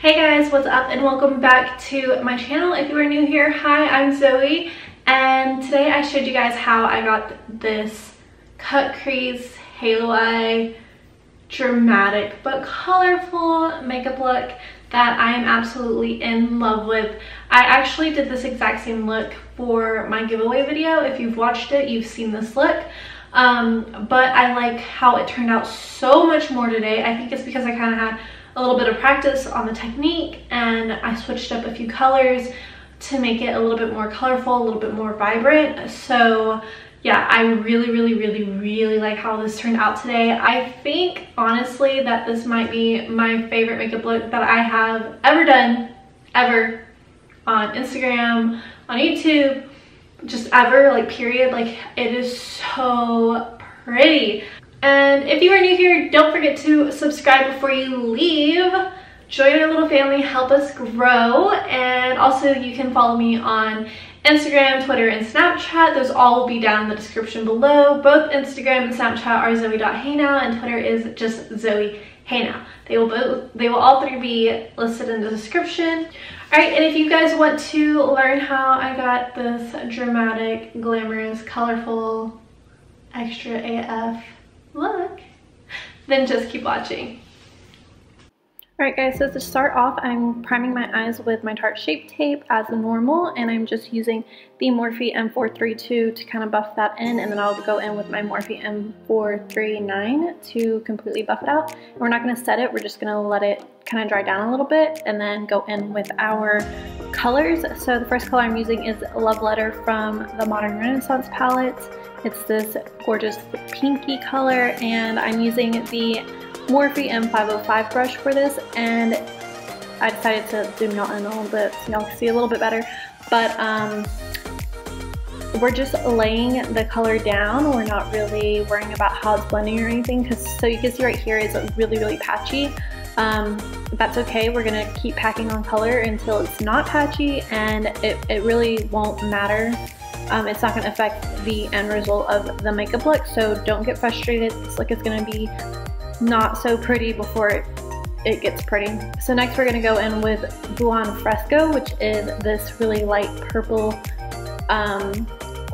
Hey guys, what's up and welcome back to my channel. If you are new here, hi, I'm Zoe, and today I showed you guys how I got this cut crease halo eye dramatic but colorful makeup look that I am absolutely in love with. I actually did this exact same look for my giveaway video. If you've watched it, you've seen this look. But I like how it turned out so much more today. I think it's because I kind of had a little bit of practice on the technique and I switched up a few colors to make it a little bit more colorful, a little bit more vibrant. So yeah, I really like how this turned out today. I think honestly that this might be my favorite makeup look that I have ever done, ever, on Instagram, on YouTube, just ever, like period. Like, it is so pretty. And if you are new here, don't forget to subscribe before you leave. Join our little family, help us grow. And also you can follow me on Instagram, Twitter, and Snapchat. Those all will be down in the description below. Both Instagram and Snapchat are zoe.heynow, and Twitter is just Zoe Heynow. They will all three be listed in the description. Alright, and if you guys want to learn how I got this dramatic, glamorous, colorful, extra AF look, then just keep watching. Alright guys, so to start off, I'm priming my eyes with my Tarte Shape Tape as normal, and I'm just using the Morphe M432 to kind of buff that in, and then I'll go in with my Morphe M439 to completely buff it out. And we're not going to set it, we're just going to let it kind of dry down a little bit and then go in with our colors. So the first color I'm using is Love Letter from the Modern Renaissance palette. It's this gorgeous pinky color, and I'm using the Morphe M505 brush for this, and I decided to zoom out in a little bit so y'all can see a little bit better. But we're just laying the color down. We're not really worrying about how it's blending or anything, because so you can see right here is really patchy. That's okay. We're gonna keep packing on color until it's not patchy, and it really won't matter. It's not going to affect the end result of the makeup look, so don't get frustrated. This look is going to be not so pretty before it gets pretty. So next we're going to go in with Buon Fresco, which is this really light purple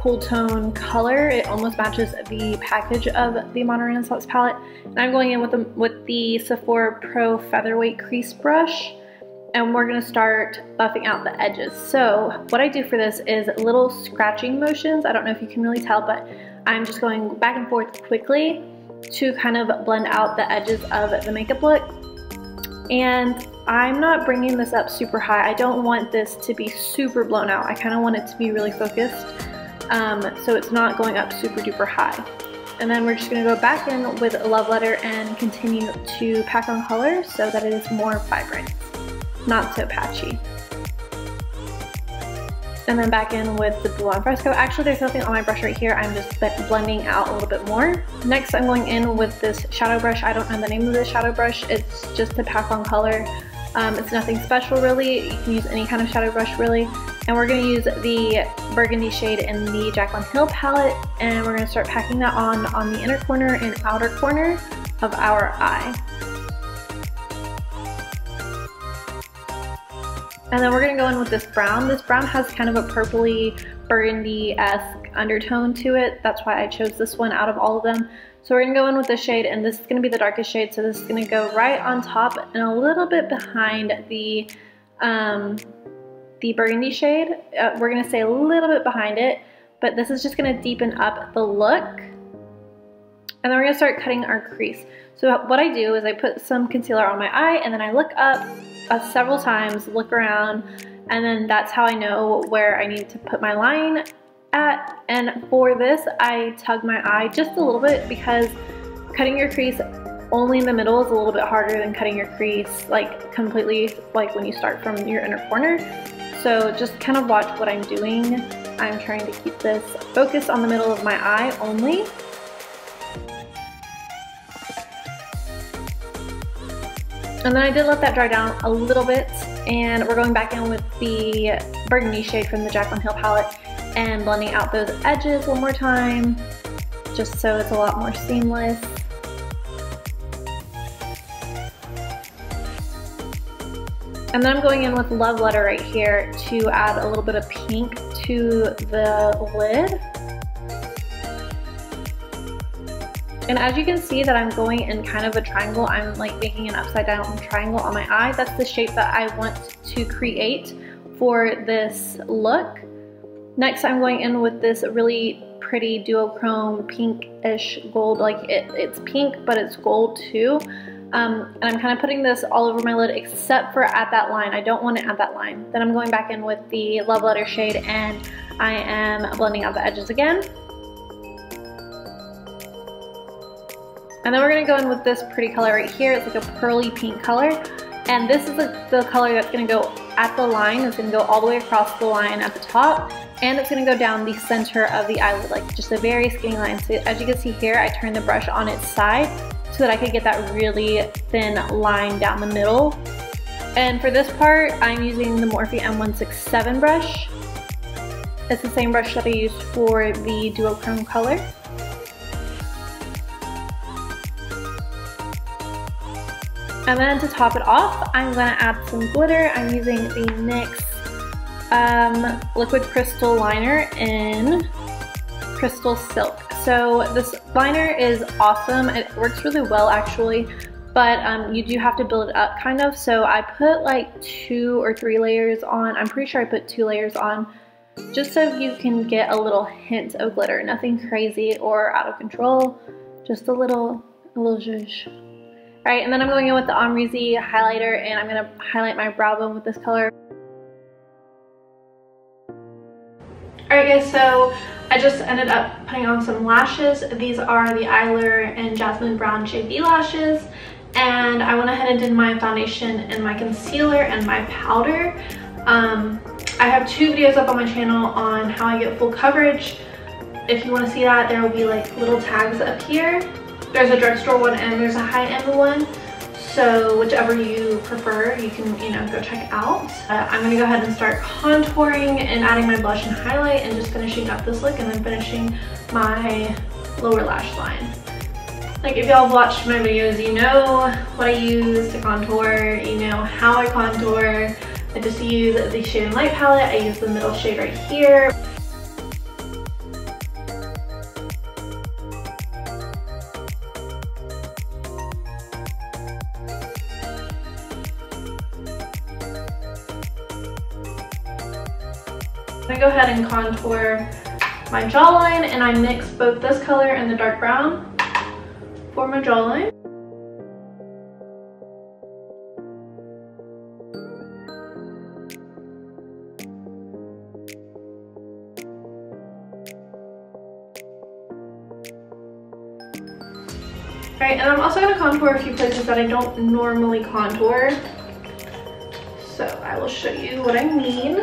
cool tone color. It almost matches the package of the Modern Renaissance palette. And I'm going in with the Sephora Pro Featherweight Crease Brush, and we're going to start buffing out the edges. So what I do for this is little scratching motions. I don't know if you can really tell, but I'm just going back and forth quickly to kind of blend out the edges of the makeup look. And I'm not bringing this up super high. I don't want this to be super blown out. I kind of want it to be really focused, so it's not going up super duper high. And then we're just going to go back in with Love Letter and continue to pack on color so that it is more vibrant, not so patchy. And then back in with the Buon Fresco. Actually, there's nothing on my brush right here. I'm just blending out a little bit more. Next, I'm going in with this shadow brush. I don't know the name of this shadow brush. It's just to pack on color. It's nothing special really. You can use any kind of shadow brush really. And we're going to use the burgundy shade in the JACLYN Hill palette, and we're going to start packing that on the inner corner and outer corner of our eye. And then we're going to go in with this brown. This brown has kind of a purpley burgundy-esque undertone to it. That's why I chose this one out of all of them. So we're going to go in with this shade, and this is going to be the darkest shade. So this is going to go right on top and a little bit behind the burgundy shade. We're going to stay a little bit behind it, but this is just going to deepen up the look. And then we're going to start cutting our crease. So what I do is I put some concealer on my eye, and then I look up several times, look around, and then that's how I know where I need to put my line at. And for this, I tug my eye just a little bit, because cutting your crease only in the middle is a little bit harder than cutting your crease like completely, like when you start from your inner corner. So just kind of watch what I'm doing. I'm trying to keep this focused on the middle of my eye only. And then I did let that dry down a little bit, and we're going back in with the burgundy shade from the JACLYN Hill palette and blending out those edges one more time, just so it's a lot more seamless. And then I'm going in with Love Letter right here to add a little bit of pink to the lid. And as you can see that I'm going in kind of a triangle, I'm like making an upside down triangle on my eye. That's the shape that I want to create for this look. Next, I'm going in with this really pretty duochrome pinkish gold. Like it's pink, but it's gold too. And I'm kind of putting this all over my lid except for at that line. I don't want it at that line. Then I'm going back in with the Love Letter shade and I am blending out the edges again. And then we're going to go in with this pretty color right here. It's like a pearly pink color. And this is the color that's going to go at the line. It's going to go all the way across the line at the top. And it's going to go down the center of the eyelid, like just a very skinny line. So as you can see here, I turned the brush on its side so that I could get that really thin line down the middle. And for this part, I'm using the Morphe M167 brush. It's the same brush that I used for the duochrome color. And then to top it off, I'm going to add some glitter. I'm using the NYX Liquid Crystal Liner in Crystal Silk. So this liner is awesome. It works really well actually, but you do have to build it up kind of. So I put like 2 or 3 layers on. I'm pretty sure I put 2 layers on just so you can get a little hint of glitter. Nothing crazy or out of control, just a little zhuzh. Alright, and then I'm going in with the AMREZY highlighter and I'm going to highlight my brow bone with this color. Alright guys, so I just ended up putting on some lashes. These are the EYELURE and Jasmine Brown JB lashes. And I went ahead and did my foundation and my concealer and my powder. I have 2 videos up on my channel on how I get full coverage. If you want to see that, there will be like little tags up here. There's a drugstore one and there's a high-end one. So whichever you prefer, you can, go check out. I'm going to go ahead and start contouring and adding my blush and highlight and just finishing up this look and then finishing my lower lash line. Like if y'all have watched my videos, you know what I use to contour, you know how I contour. I just use the Shade and Light palette. I use the middle shade right here. I'm gonna go ahead and contour my jawline, and I mix both this color and the dark brown for my jawline. Alright, and I'm also going to contour a few places that I don't normally contour. So I will show you what I mean.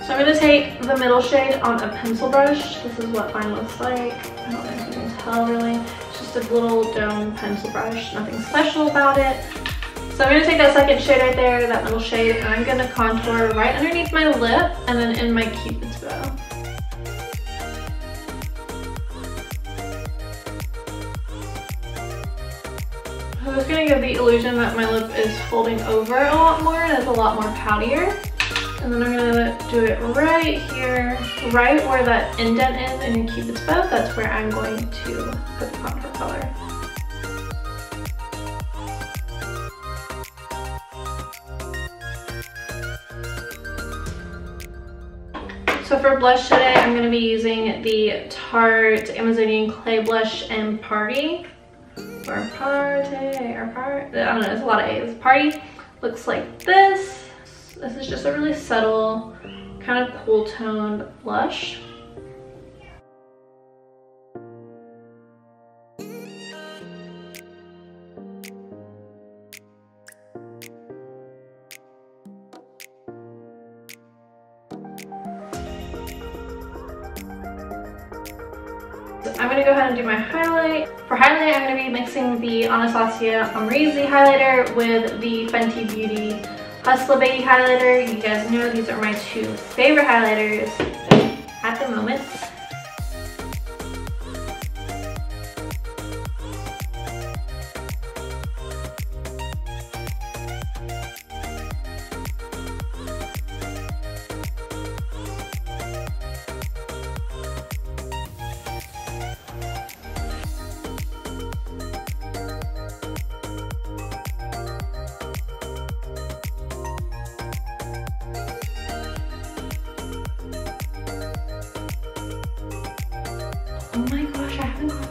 So I'm going to take the middle shade on a pencil brush. This is what mine looks like. I don't know if you can tell really. It's just a little dome pencil brush, nothing special about it. So I'm going to take that second shade right there, that middle shade, and I'm going to contour right underneath my lip and then in my Cupid's bow. I'm just going to give the illusion that my lip is folding over a lot more and it's a lot more poutier. And then I'm going to do it right here, right where that indent is in your Cupid's bow. That's where I'm going to put the contour color. So for blush today, I'm going to be using the Tarte Amazonian Clay Blush in Party. Or Party, or Party, I don't know, there's a lot of A's. Party looks like this. This is just a really subtle, kind of cool toned blush. I'm going to go ahead and do my highlight. For highlight, I'm going to be mixing the Anastasia AMREZY highlighter with the Fenty Beauty Hustler Baby highlighter. You guys know these are my 2 favorite highlighters at the moment.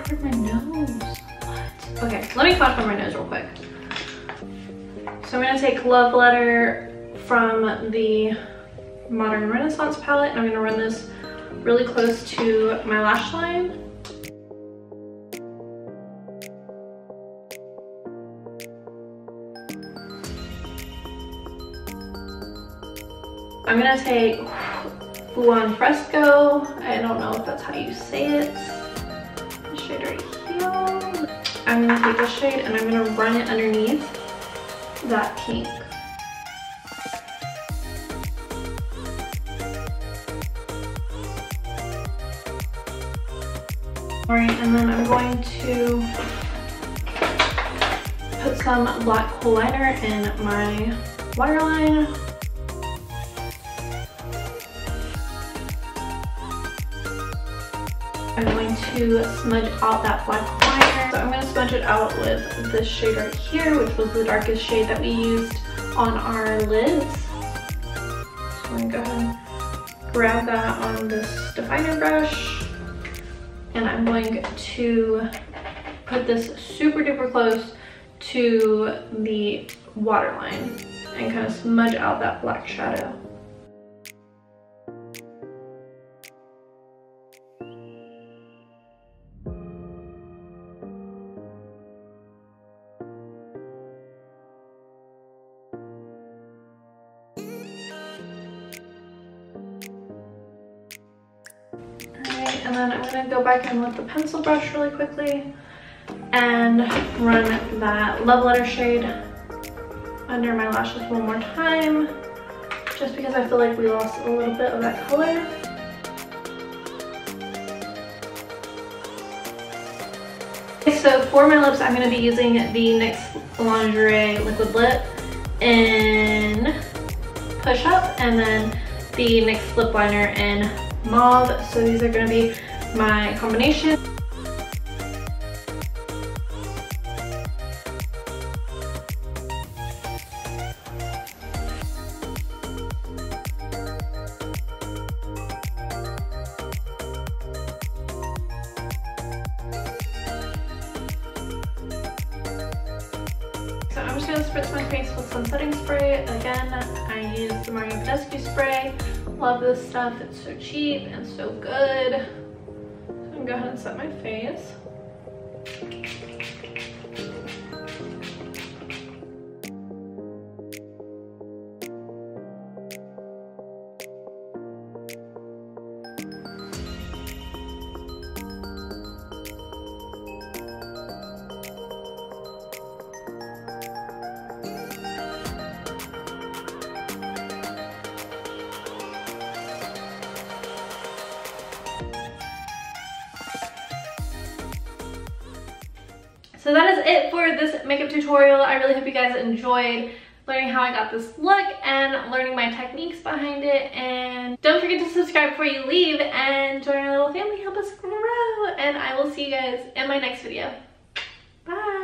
covered my nose. What? Okay, let me cover my nose real quick. So I'm gonna take Love Letter from the Modern Renaissance palette, and I'm gonna run this really close to my lash line. I'm gonna take Buon Fresco. I don't know if that's how you say it. The shade right here. I'm gonna take this shade and I'm gonna run it underneath that pink. Alright, and then I'm going to put some black hole liner in my waterline. I'm going to smudge out that black liner. So I'm going to smudge it out with this shade right here, which was the darkest shade that we used on our lids. So I'm going to go ahead and grab that on this definer brush. And I'm going to put this super duper close to the waterline and kind of smudge out that black shadow. And then I'm going to go back in with the pencil brush really quickly and run that Love Letter shade under my lashes one more time, just because I feel like we lost a little bit of that color. Okay, so for my lips, I'm going to be using the NYX Lingerie Liquid Lip in Push Up, and then the NYX Lip Liner in Mauve. So these are going to be my combination. So I'm just going to spritz my face with some setting spray. Again, I use the BADESCU spray. Love this stuff. It's so cheap and so good. So I'm going to go ahead and set my face. So that is it for this makeup tutorial. I really hope you guys enjoyed learning how I got this look and learning my techniques behind it. And don't forget to subscribe before you leave and join our little family. Help us grow. And I will see you guys in my next video. Bye.